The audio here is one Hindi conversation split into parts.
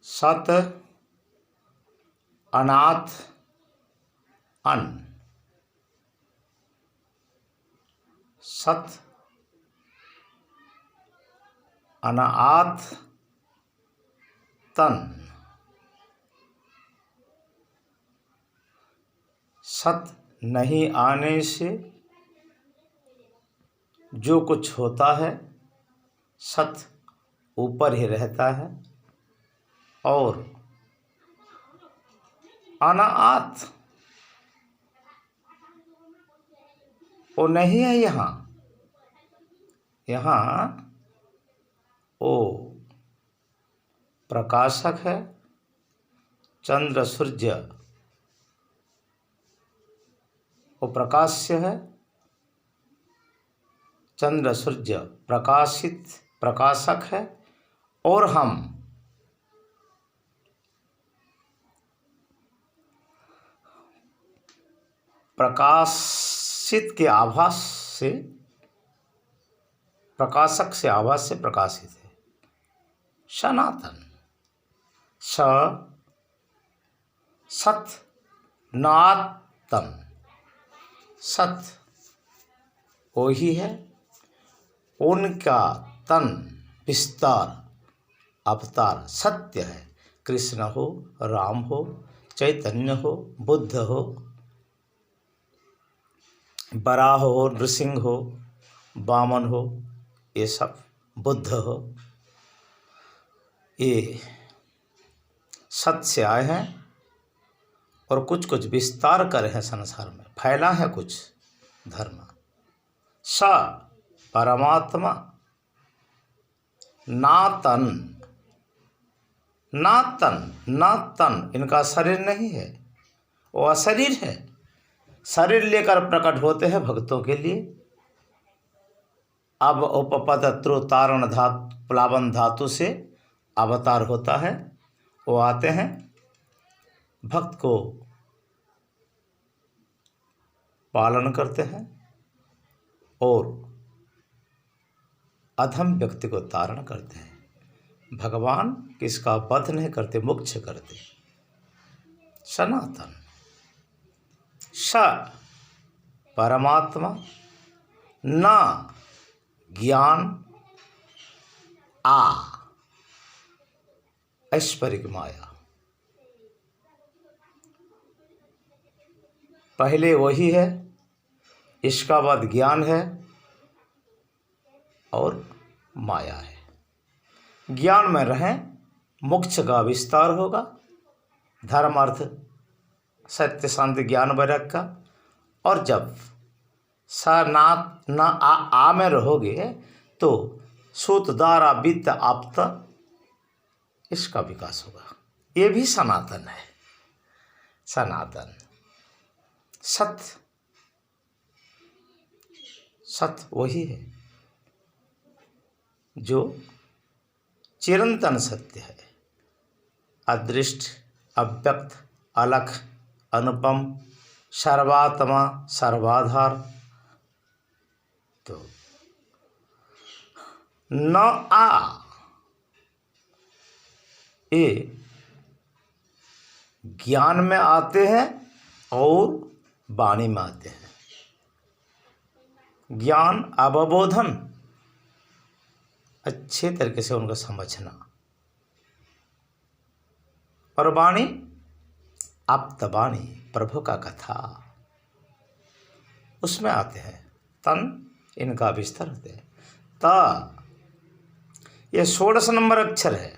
सत अनाथ अन, सत अनाथ तन, सत नहीं आने से जो कुछ होता है सत ऊपर ही रहता है, और अनाथ वो नहीं है यहाँ वो प्रकाशक है, चंद्र सूर्य वो प्रकाश्य है, चंद्र सूर्य प्रकाशक है, और हम प्रकाशित के आभास से, प्रकाशक से आभास से प्रकाशित है। सनातन सत नातन, सत वो ही है, उनका तन विस्तार अवतार सत्य है। कृष्ण हो, राम हो, चैतन्य हो, बुद्ध हो, बराह हो, नृसिंह हो, वामन हो, ये सब बुद्ध हो, ये सत से आए हैं और कुछ कुछ विस्तार करे हैं संसार में, फैला है कुछ धर्म। स परमात्मा नातन, नातन नातन इनका शरीर नहीं है, वो अशरीर है। शरीर लेकर प्रकट होते हैं भक्तों के लिए। अब उपपद त्रोतारण धातु प्लावन धातु से अवतार होता है, वो आते हैं भक्त को पालन करते हैं और अधम व्यक्ति को तारण करते हैं। भगवान किसका वध नहीं करते, मोक्ष करते। सनातन स परमात्मा, न ज्ञान आ ऐश्वर्य माया। पहले वही है, इसका बाद ज्ञान है और माया है। ज्ञान में रहें, मोक्ष का विस्तार होगा, धर्म अर्थ सत्य शांति ज्ञान वैराग्य का। और जब सनात न आ में रहोगे तो सूत दारा वित्त आप्त इसका विकास होगा। ये भी सनातन है। सनातन सत्य, सत्य वही है जो चिरंतन सत्य है, अदृष्ट, अव्यक्त, अलख, अनुपम, सर्वात्मा, सर्वाधार। तो न आ ये ज्ञान में आते हैं और वाणी में आते हैं। ज्ञान अवबोधन, अच्छे तरीके से उनको समझना, और वाणी आप्तवाणी, प्रभु का कथा, उसमें आते हैं। तन इनका विस्तार होते हैं। त ये 16 नंबर अक्षर है।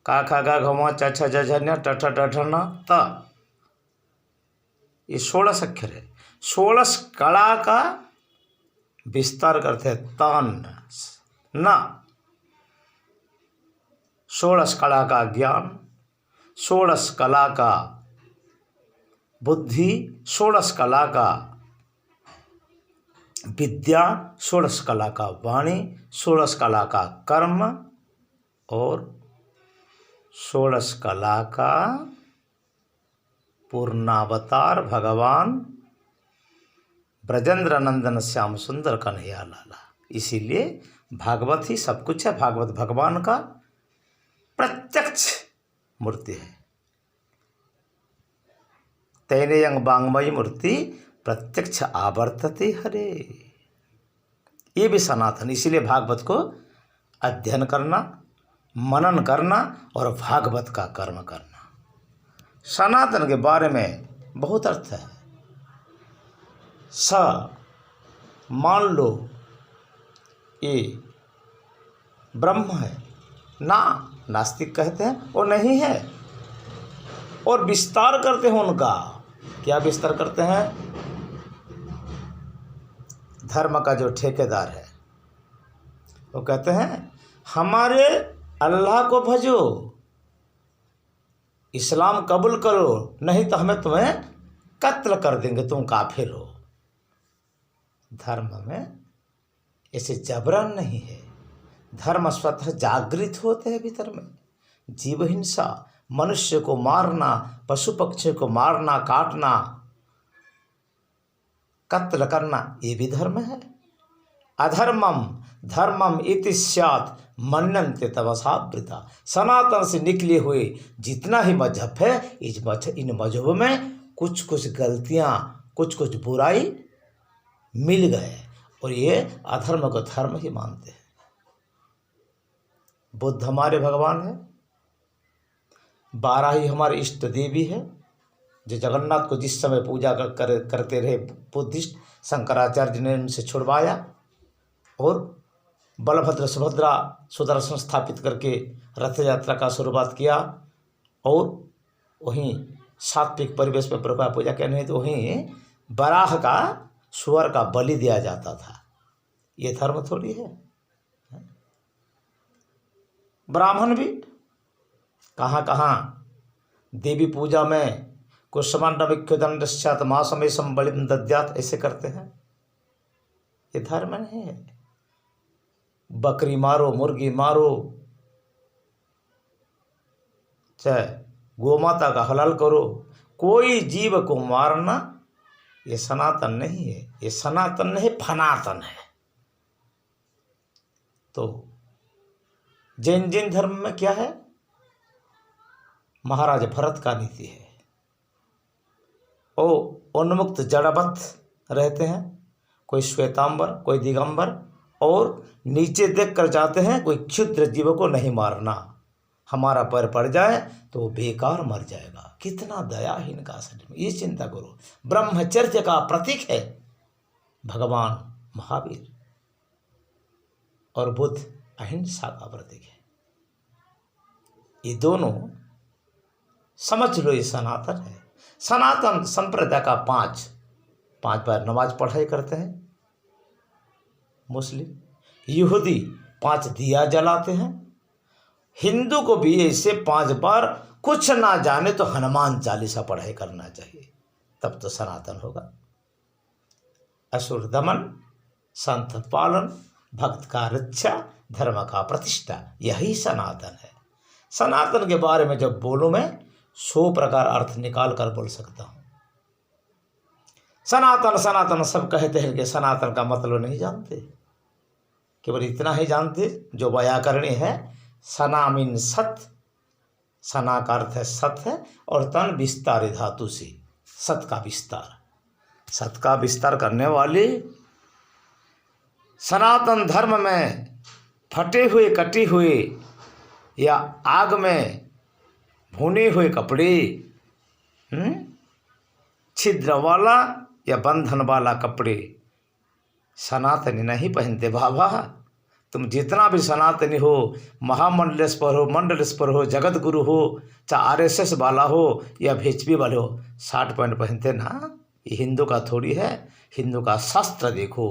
का खा गा घमा च छ ज झ ञ ट ठ ड ढ न त, ये 16 अक्षर है। 16 कला का विस्तार करते हैं। तन न 16 कला का ज्ञान, 16 कला का बुद्धि, 16 कला का विद्या, 16 कला का वाणी, 16 कला का कर्म और 16 कला का पूर्णावतार भगवान ब्रजेंद्र नंदन श्याम सुंदर कन्हैया लाला। इसीलिए भागवत ही सब कुछ है। भागवत भगवान का प्रत्यक्ष मूर्ति है। तैनेयं वाङ्मयी मूर्ति प्रत्यक्ष आवर्तते हरे। ये भी सनातन, इसीलिए भागवत को अध्ययन करना, मनन करना और भागवत का कर्म करना। सनातन के बारे में बहुत अर्थ है। मान लो ये ब्रह्म है ना, नास्तिक कहते हैं वो नहीं है, और विस्तार करते हैं उनका। क्या विस्तार करते हैं? धर्म का जो ठेकेदार है वो कहते हैं हमारे अल्लाह को भजो, इस्लाम कबूल करो, नहीं तो हमें तुम्हें कत्ल कर देंगे, तुम काफिर हो। धर्म में ऐसे जबरन नहीं है। धर्म स्वतः जागृत होते हैं भीतर में। जीव हिंसा, मनुष्य को मारना, पशु पक्षी को मारना, काटना, कत्ल करना, ये भी धर्म है। अधर्मम धर्मम इति स्यात् मन्यन्ते तमसावृता। सनातन से निकले हुए जितना ही मजहब है, इन मजहबों में कुछ कुछ गलतियाँ, कुछ कुछ बुराई मिल गए, और ये अधर्म को धर्म ही मानते हैं। बुद्ध हमारे भगवान है, 12 ही हमारे इष्ट देवी है। जो जगन्नाथ को जिस समय पूजा करते रहे बुद्धिस्ट, शंकराचार्य ने उनसे छुड़वाया और बलभद्र सुभद्रा सुदर्शन स्थापित करके रथ यात्रा का शुरुआत किया, और वहीं सात्विक परिवेश में प्रभु पूजा करने, तो वहीं बराह का, सुअर का बलि दिया जाता था। ये धर्म थोड़ी है। ब्राह्मण भी कहाँ कहाँ देवी पूजा में कुसुमांडविक्योदंडस्यात् मासमेशं बलिं दद्यात् ऐसे करते हैं। ये धर्म नहीं है। बकरी मारो, मुर्गी मारो, चाहे गोमाता का हलाल करो, कोई जीव को मारना ये सनातन नहीं है। ये सनातन नहीं, फनातन है। तो जैन धर्म में क्या है? महाराज भरत का नीति है। वो उन्मुक्त जड़वत रहते हैं, कोई श्वेतांबर, कोई दिगंबर, और नीचे देख कर जाते हैं कोई क्षुद्र जीवों को नहीं मारना, हमारा पैर पड़ जाए तो बेकार मर जाएगा। कितना दयाहीन का शरीर में, ये चिंता करो। ब्रह्मचर्य का प्रतीक है भगवान महावीर, और बुद्ध अहिंसा का प्रतीक है। ये दोनों समझ लो, ये सनातन है। सनातन संप्रदाय का 5 बार नमाज पढ़ाई करते हैं। मुस्लिम, यहूदी 5 दिया जलाते हैं। हिंदू को भी ऐसे 5 बार, कुछ ना जाने तो हनुमान चालीसा पढ़ाई करना चाहिए, तब तो सनातन होगा। असुर दमन, संत पालन, भक्त का रक्षा, धर्म का प्रतिष्ठा, यही सनातन है। सनातन के बारे में जब बोलूं मैं 100 प्रकार अर्थ निकाल कर बोल सकता हूं। सनातन सनातन सब कहते हैं कि सनातन का मतलब नहीं जानते, केवल इतना ही जानते जो व्याकरणीय है। सना मीन सत, सना का अर्थ है सत है, और तन विस्तार धातु से सत का विस्तार, सत का विस्तार करने वाली सनातन धर्म में फटे हुए, कटे हुए या आग में भुने हुए कपड़े, छिद्र वाला या बंधन वाला कपड़े सनातनी नहीं पहनते। बाबा तुम जितना भी सनातनी हो, महामंडलेश्वर हो, मंडलेश्वर हो, जगत गुरु हो, चाहे आरएसएस वाला हो या बीजेपी वाले हो, 60 पैंट पहनते ना। ये हिंदू का थोड़ी है। हिंदू का शास्त्र देखो।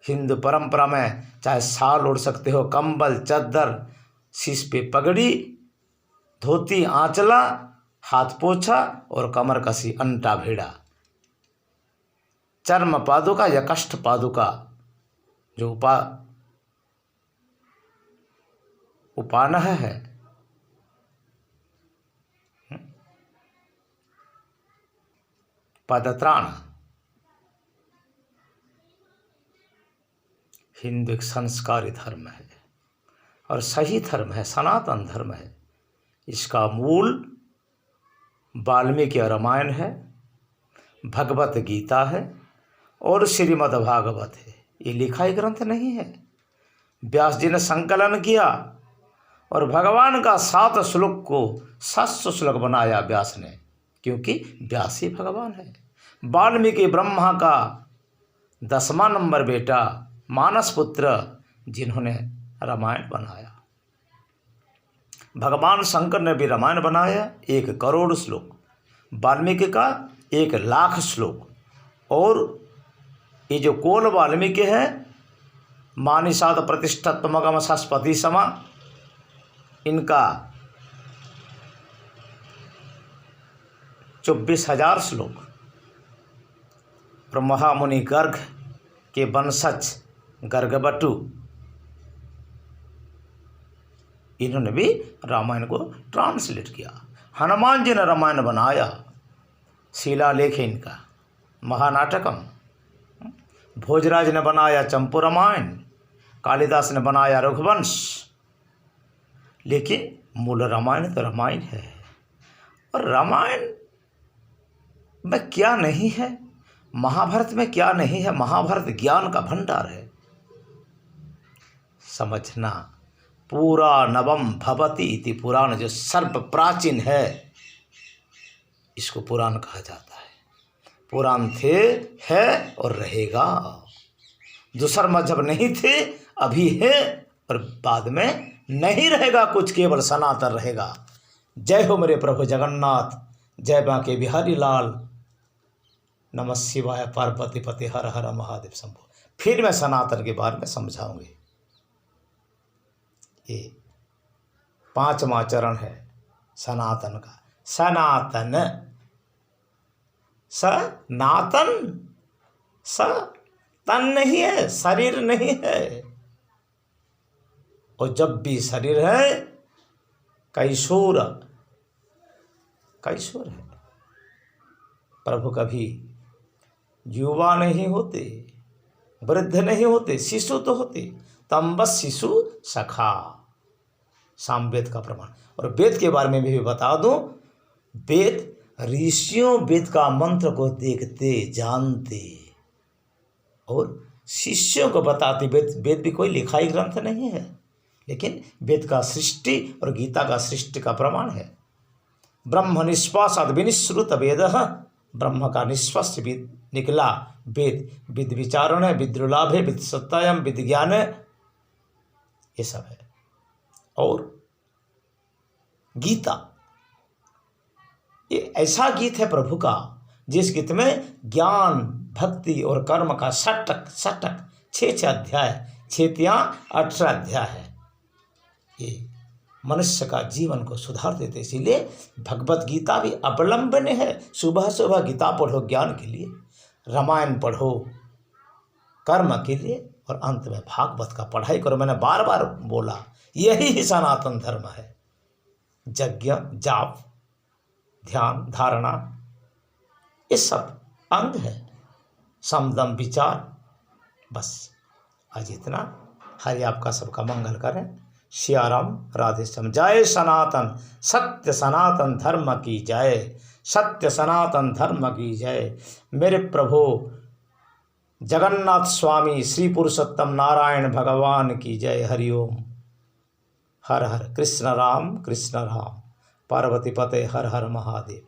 हिंदू परंपरा में चाहे शाल ओढ़ सकते हो, कंबल, चद्दर, शीश पे पगड़ी, धोती, आंचला, हाथ पोछा और कमर कसी, अंटा भेड़ा, चर्म पादुका या कष्ट पादुका, जो उपानह है, पदत्राण। हिंदू एक संस्कारी धर्म है। और सही धर्म है, सनातन धर्म है। इसका मूल वाल्मीकि रामायण है, भगवत गीता है और श्रीमद् भागवत है। ये लिखा ग्रंथ नहीं है। व्यास जी ने संकलन किया और भगवान का 7 श्लोक को 700 श्लोक बनाया व्यास ने, क्योंकि व्यास ही भगवान है। वाल्मीकि ब्रह्मा का 10वां नंबर बेटा, मानस पुत्र, जिन्होंने रामायण बनाया। भगवान शंकर ने भी रामायण बनाया, 1 करोड़ श्लोक। वाल्मीकि का 1 लाख श्लोक। और ये जो कोल वाल्मीकि है, मानिषाद प्रतिष्ठत्मगम सरस्वती समा, इनका 24,000 श्लोक। और महामुनि गर्ग के वंशज गर्गबटु, इन्होंने भी रामायण को ट्रांसलेट किया। हनुमान जी ने रामायण बनाया, शिलालेख है इनका, महानाटकम। भोजराज ने बनाया चंपू रामायण, कालिदास ने बनाया रघुवंश। लेकिन मूल रामायण तो रामायण है। और रामायण में क्या नहीं है, महाभारत में क्या नहीं है। महाभारत ज्ञान का भंडार है। समझना, पूरा नवम भवति इति पुराण, जो सर्व प्राचीन है, इसको पुराण कहा जाता है। पुराण थे, है और रहेगा। दूसरा मजहब नहीं थे, अभी है और बाद में नहीं रहेगा कुछ, केवल सनातन रहेगा। जय हो मेरे प्रभु जगन्नाथ, जय बांके बिहारी लाल, नमः शिवाय, पार्वती पति, हर हर महादेव शंभो। फिर मैं सनातन के बारे में समझाऊंगी। ये 5वां चरण है सनातन का। सनातन, सनातन, स तन नहीं है, शरीर नहीं है। और जब भी शरीर है, कैशोर, कैशोर है। प्रभु कभी युवा नहीं होते, वृद्ध नहीं होते, शिशु तो होते। तम बस शिशु सखा, सामवेद का प्रमाण। और वेद के बारे में भी बता दूं, वेद ऋषियों वेद का मंत्र को देखते जानते और शिष्यों को बताते। वेद भी कोई लिखाई ग्रंथ नहीं है, लेकिन वेद का सृष्टि और गीता का सृष्टि का प्रमाण है। ब्रह्म निश्वासाद विनिश्रुत वेद, ब्रह्म का निश्वास निकला वेद। विद विचारण है, विद्रुलाभ है, विद सत्तायम, विद ज्ञान है, ये सब है। और गीता, ये ऐसा गीत है प्रभु का, जिस गीत में ज्ञान, भक्ति और कर्म का सटक सटक 6 अध्याय, 18 अध्याय है। ये मनुष्य का जीवन को सुधार देते। इसीलिए भगवत गीता भी अवलंबन है। सुबह सुबह गीता पढ़ो ज्ञान के लिए, रामायण पढ़ो कर्म के लिए, और अंत में भागवत का पढ़ाई करो। मैंने बार बार बोला, यही ही सनातन धर्म है। यज्ञ, जाप, ध्यान, धारणा, ये सब अंग है। समदम विचार, बस आज इतना। हरि आपका सबका मंगल करें। सियाराम, राधे श्याम। जय सनातन, सत्य सनातन धर्म की जय, सत्य सनातन धर्म की जय। मेरे प्रभु जगन्नाथ स्वामी श्री पुरुषोत्तम नारायण भगवान की जय। हरिओम। हर हर कृष्ण राम, पार्वती पते, हर हर महादेव।